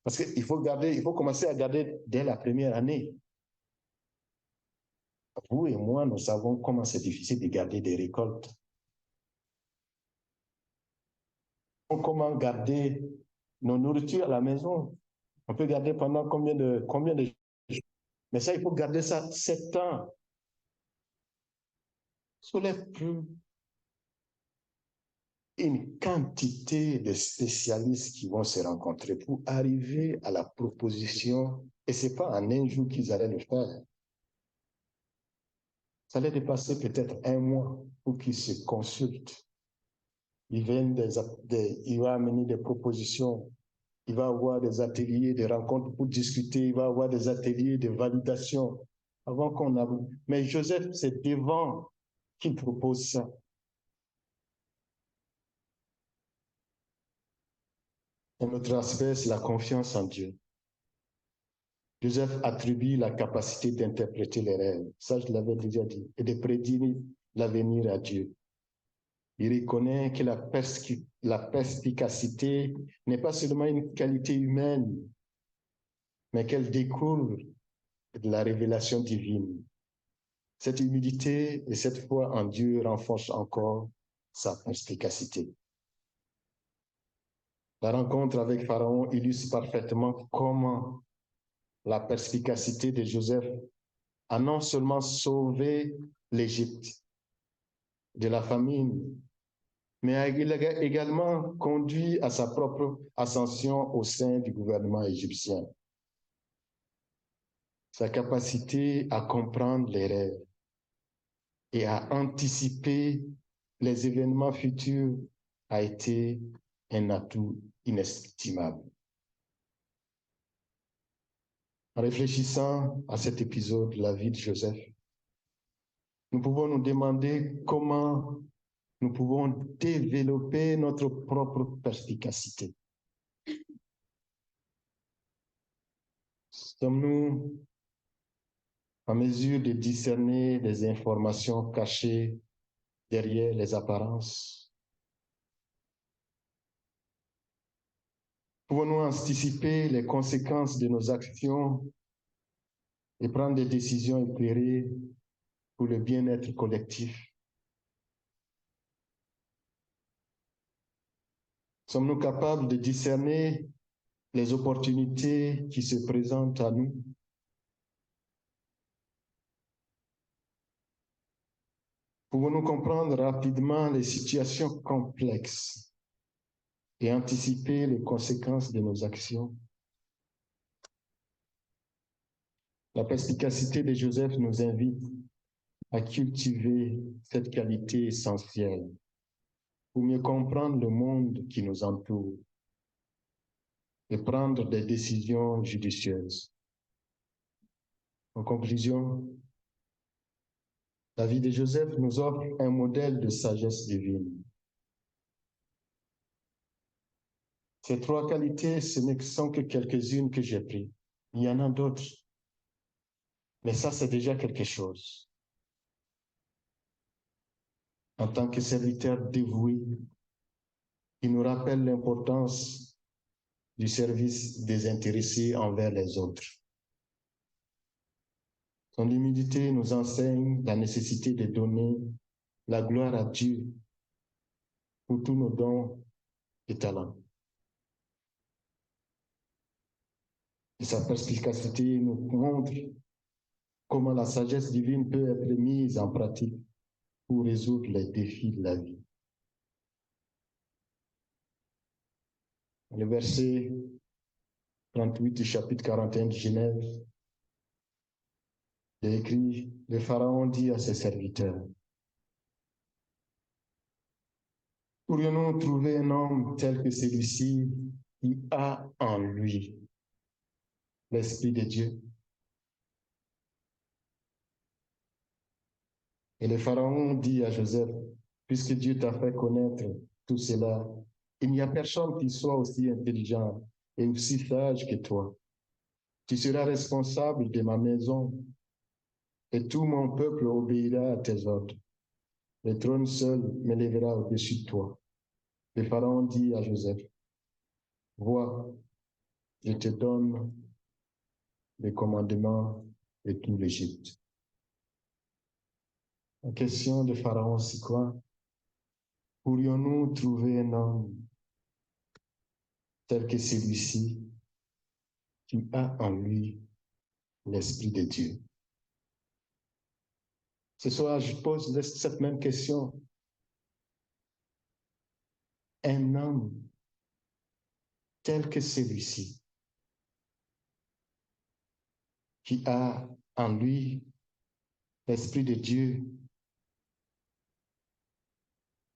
Parce qu'il faut commencer à garder dès la première année. Vous et moi, nous savons comment c'est difficile de garder des récoltes. Comment garder nos nourritures à la maison. On peut garder pendant combien de jours? Mais ça, il faut garder ça 7 ans. Soulève plus une quantité de spécialistes qui vont se rencontrer pour arriver à la proposition. Et ce n'est pas en un jour qu'ils allaient le faire. Ça allait dépasser peut-être 1 mois pour qu'ils se consultent. Il va amener des propositions. Il va avoir des ateliers, des rencontres pour discuter. Il va avoir des ateliers de validation avant qu'on ait. Mais Joseph, c'est devant qu'il propose ça. Un autre aspect, c'est la confiance en Dieu. Joseph attribue la capacité d'interpréter les rêves, ça je l'avais déjà dit, et de prédire l'avenir à Dieu. Il reconnaît que la perspicacité n'est pas seulement une qualité humaine, mais qu'elle découle de la révélation divine. Cette humilité et cette foi en Dieu renforcent encore sa perspicacité. La rencontre avec Pharaon illustre parfaitement comment la perspicacité de Joseph a non seulement sauvé l'Égypte de la famine, mais a également conduit à sa propre ascension au sein du gouvernement égyptien. Sa capacité à comprendre les rêves et à anticiper les événements futurs a été un atout inestimable. En réfléchissant à cet épisode de la vie de Joseph, nous pouvons nous demander comment nous pouvons développer notre propre perspicacité. Sommes-nous en mesure de discerner les informations cachées derrière les apparences? Pouvons-nous anticiper les conséquences de nos actions et prendre des décisions éclairées pour le bien-être collectif? Sommes-nous capables de discerner les opportunités qui se présentent à nous? Pouvons-nous comprendre rapidement les situations complexes et anticiper les conséquences de nos actions? La perspicacité de Joseph nous invite à cultiver cette qualité essentielle pour mieux comprendre le monde qui nous entoure et prendre des décisions judicieuses. En conclusion, la vie de Joseph nous offre un modèle de sagesse divine. Ces 3 qualités, ce ne sont que quelques-unes que j'ai prises. Il y en a d'autres. Mais ça, c'est déjà quelque chose. En tant que serviteur dévoué, il nous rappelle l'importance du service désintéressé envers les autres. Son humilité nous enseigne la nécessité de donner la gloire à Dieu pour tous nos dons et talents. Et sa perspicacité nous montre comment la sagesse divine peut être mise en pratique pour résoudre les défis de la vie. Le verset 38 du chapitre 41 de Genèse, il est écrit, le Pharaon dit à ses serviteurs, pourrions-nous trouver un homme tel que celui-ci qui a en lui l'Esprit de Dieu. Et le Pharaon dit à Joseph, puisque Dieu t'a fait connaître tout cela, il n'y a personne qui soit aussi intelligent et aussi sage que toi. Tu seras responsable de ma maison et tout mon peuple obéira à tes ordres. Le trône seul m'élèvera au-dessus de toi. Le Pharaon dit à Joseph, vois, je te donne les commandements de tout l'Égypte. La question de Pharaon, c'est quoi? Pourrions-nous trouver un homme tel que celui-ci qui a en lui l'Esprit de Dieu? Ce soir, je pose cette même question. Un homme tel que celui-ci qui a en lui l'Esprit de Dieu,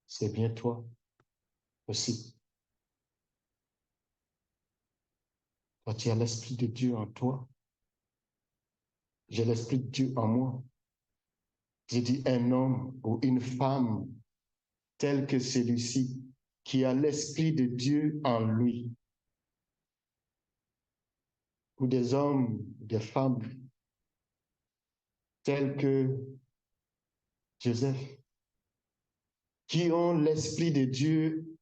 c'est bien toi aussi. Toi, tu as l'Esprit de Dieu en toi. J'ai l'Esprit de Dieu en moi. J'ai dit un homme ou une femme tel que celui-ci qui a l'Esprit de Dieu en lui. Ou des hommes, des femmes tels que Joseph, qui ont l'Esprit de Dieu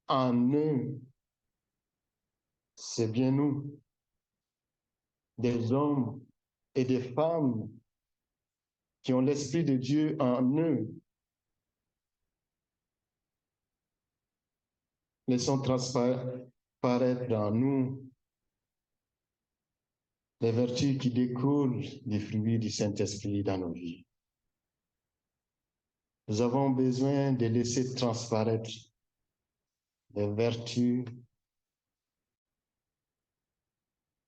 en eux. C'est bien nous, des hommes et des femmes qui ont l'Esprit de Dieu en eux. Laissons transparaître en nous les vertus qui découlent des fruits du Saint-Esprit dans nos vies. Nous avons besoin de laisser transparaître les vertus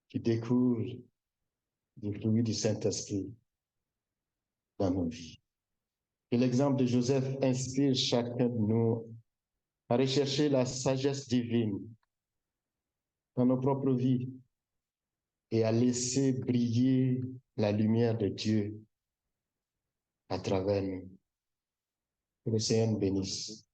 qui découlent des fruits du Saint-Esprit dans nos vies. Et l'exemple de Joseph inspire chacun de nous à rechercher la sagesse divine dans nos propres vies et à laisser briller la lumière de Dieu à travers nous. Que le Seigneur nous bénisse.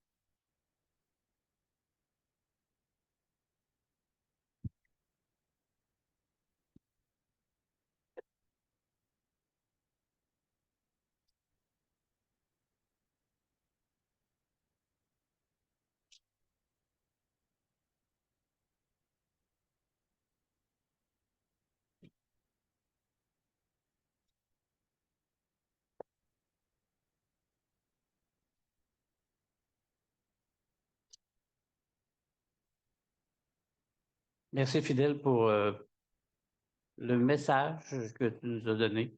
Merci Fidèle pour le message que tu nous as donné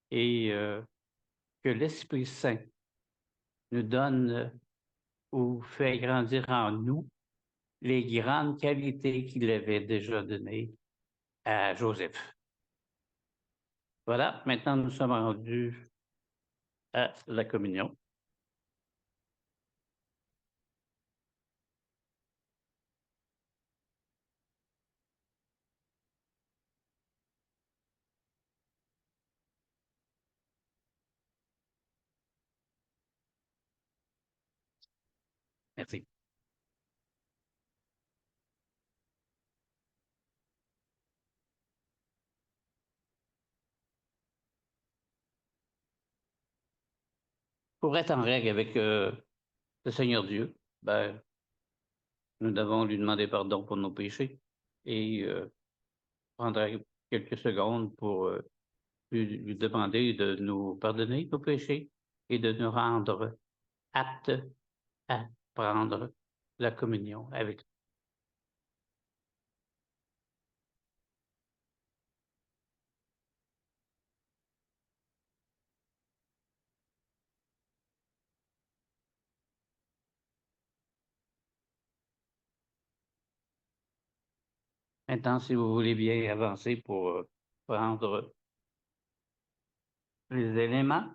et que l'Esprit Saint nous donne ou fait grandir en nous les grandes qualités qu'il avait déjà données à Joseph. Voilà, maintenant nous sommes rendus à la communion. Merci. Pour être en règle avec le Seigneur Dieu, nous devons lui demander pardon pour nos péchés et prendre quelques secondes pour lui demander de nous pardonner nos péchés et de nous rendre aptes à prendre la communion avec nous. Maintenant, si vous voulez bien avancer pour prendre les éléments.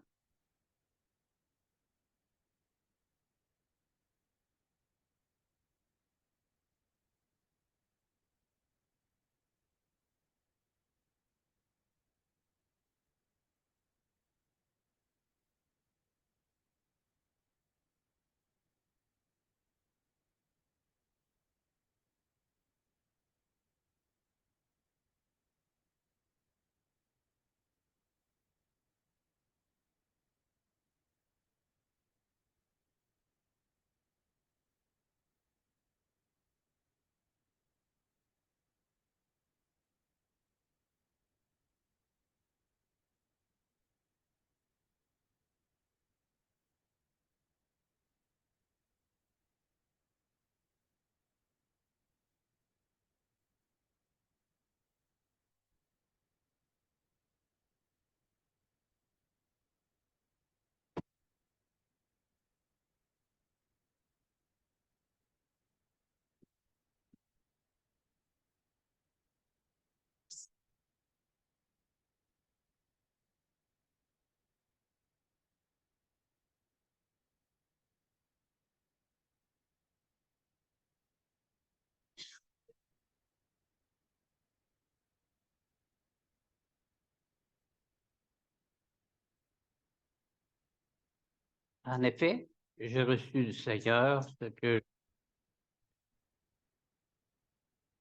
En effet, j'ai reçu du Seigneur ce que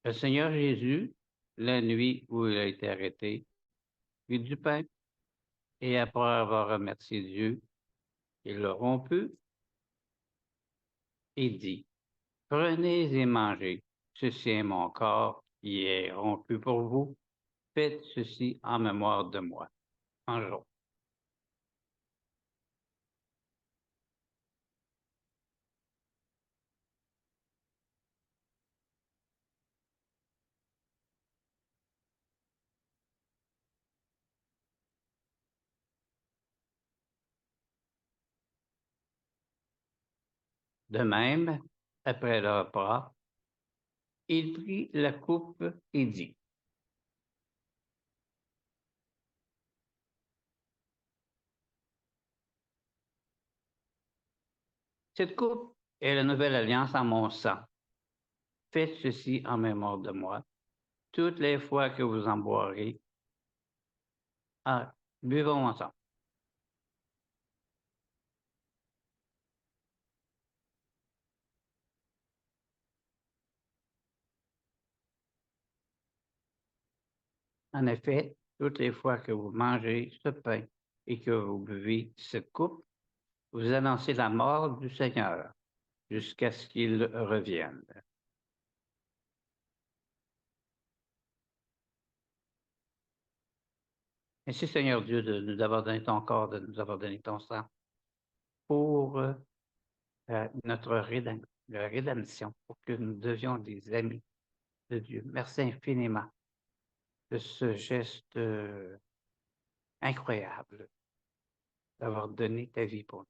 le Seigneur Jésus, la nuit où il a été arrêté, prit du pain et après avoir remercié Dieu, il le romput et dit, prenez et mangez, ceci est mon corps qui est rompu pour vous, faites ceci en mémoire de moi. Mangeons. De même, après le repas, il prit la coupe et dit, cette coupe est la nouvelle alliance en mon sang. Faites ceci en mémoire de moi. Toutes les fois que vous en boirez, buvons ensemble. En effet, toutes les fois que vous mangez ce pain et que vous buvez cette coupe, vous annoncez la mort du Seigneur jusqu'à ce qu'il revienne. Merci Seigneur Dieu de nous avoir donné ton corps, de nous avoir donné ton sang pour notre rédemption, pour que nous devions des amis de Dieu. Merci infiniment de ce geste incroyable d'avoir donné ta vie pour nous.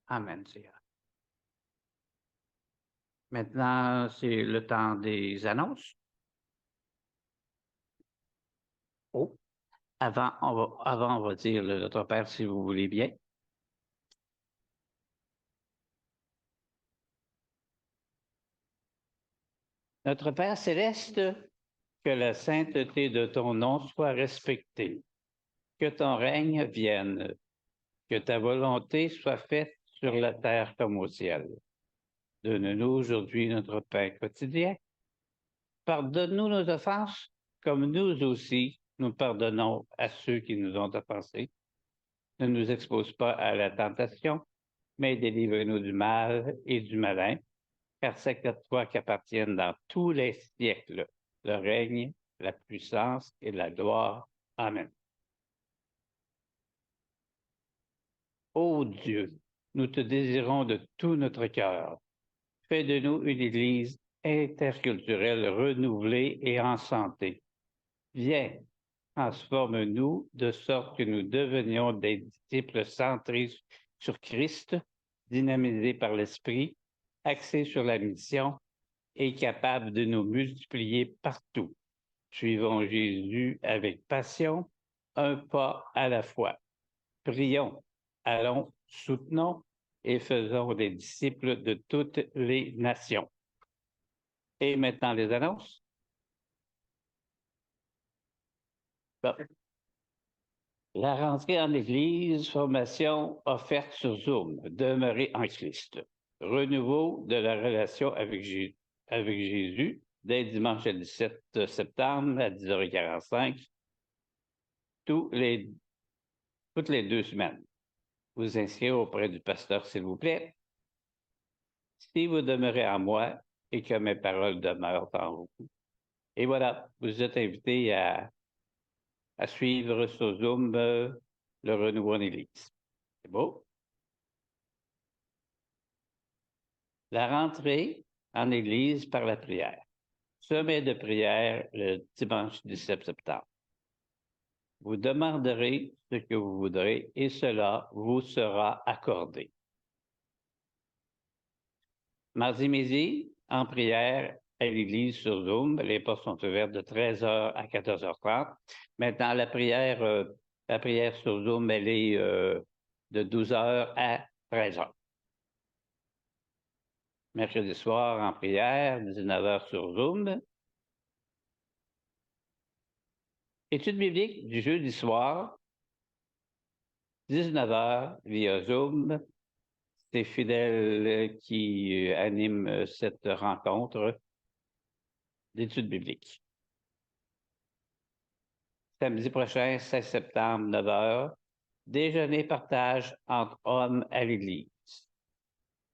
Amen, Seigneur. Maintenant, c'est le temps des annonces. Oh, avant, on va dire le Notre Père, si vous voulez bien. Notre Père céleste, que la sainteté de ton nom soit respectée, que ton règne vienne, que ta volonté soit faite sur la terre comme au ciel. Donne-nous aujourd'hui notre pain quotidien. Pardonne-nous nos offenses, comme nous aussi nous pardonnons à ceux qui nous ont offensés. Ne nous expose pas à la tentation, mais délivre-nous du mal et du malin, car c'est à toi qu'appartiennent dans tous les siècles le règne, la puissance et la gloire. Amen. Ô Dieu, nous te désirons de tout notre cœur. Fais de nous une Église interculturelle renouvelée et en santé. Viens, transforme-nous de sorte que nous devenions des disciples centrés sur Christ, dynamisés par l'Esprit, axés sur la mission et capables de nous multiplier partout. Suivons Jésus avec passion, un pas à la fois. Prions, allons, soutenons et faisons des disciples de toutes les nations. Et maintenant, les annonces. Bon. La rentrée en Église, formation offerte sur Zoom, demeurer en Christ. Renouveau de la relation avec Jésus dès dimanche 17 septembre à 10h45, toutes les 2 semaines. Vous inscrire auprès du pasteur, s'il vous plaît. Si vous demeurez en moi et que mes paroles demeurent en vous. Et voilà, vous êtes invités à suivre sur Zoom le renouveau en Église. C'est beau? La rentrée en Église par la prière. Sommet de prière le dimanche 17 septembre. Vous demanderez ce que vous voudrez et cela vous sera accordé. Mardi midi, en prière à l'Église sur Zoom. Les portes sont ouvertes de 13h à 14h30. Maintenant, la prière sur Zoom, elle est de 12h à 13h. Mercredi soir, en prière, 19h sur Zoom. Étude biblique du jeudi soir, 19h via Zoom. tes fidèles qui animent cette rencontre d'études bibliques. Samedi prochain, 16 septembre, 9 h, déjeuner partage entre hommes à l'Église.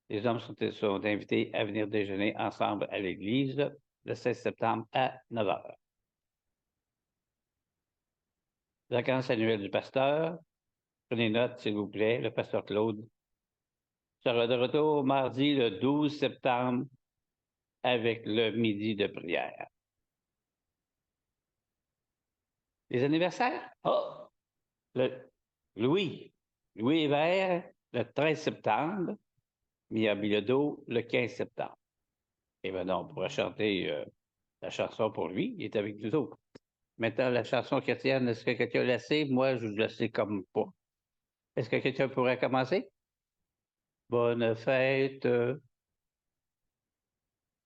Les hommes sont invités à venir déjeuner ensemble à l'Église le 16 septembre à 9 h. Vacances annuelles du pasteur. Prenez note, s'il vous plaît, le pasteur Claude sera de retour mardi le 12 septembre avec le midi de prière. Les anniversaires? Oh! Louis Hébert, le 13 septembre. Mia Bilodeau, le 15 septembre. Et maintenant, on pourra chanter la chanson pour lui. Il est avec nous autres. Maintenant, la chanson chrétienne, est-ce que quelqu'un la sait? Moi, je la sais comme pas. Est-ce que quelqu'un pourrait commencer? Bonne fête.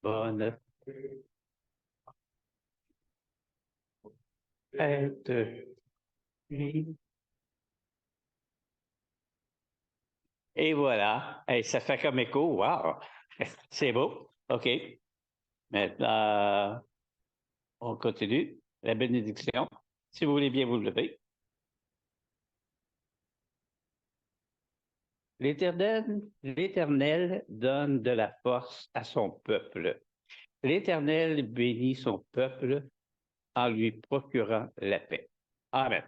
Bonne fête. Et voilà. Hey, ça fait comme écho. Wow! C'est beau. OK. Maintenant, on continue. La bénédiction. Si vous voulez bien vous lever. L'Éternel donne de la force à son peuple. L'Éternel bénit son peuple en lui procurant la paix. Amen.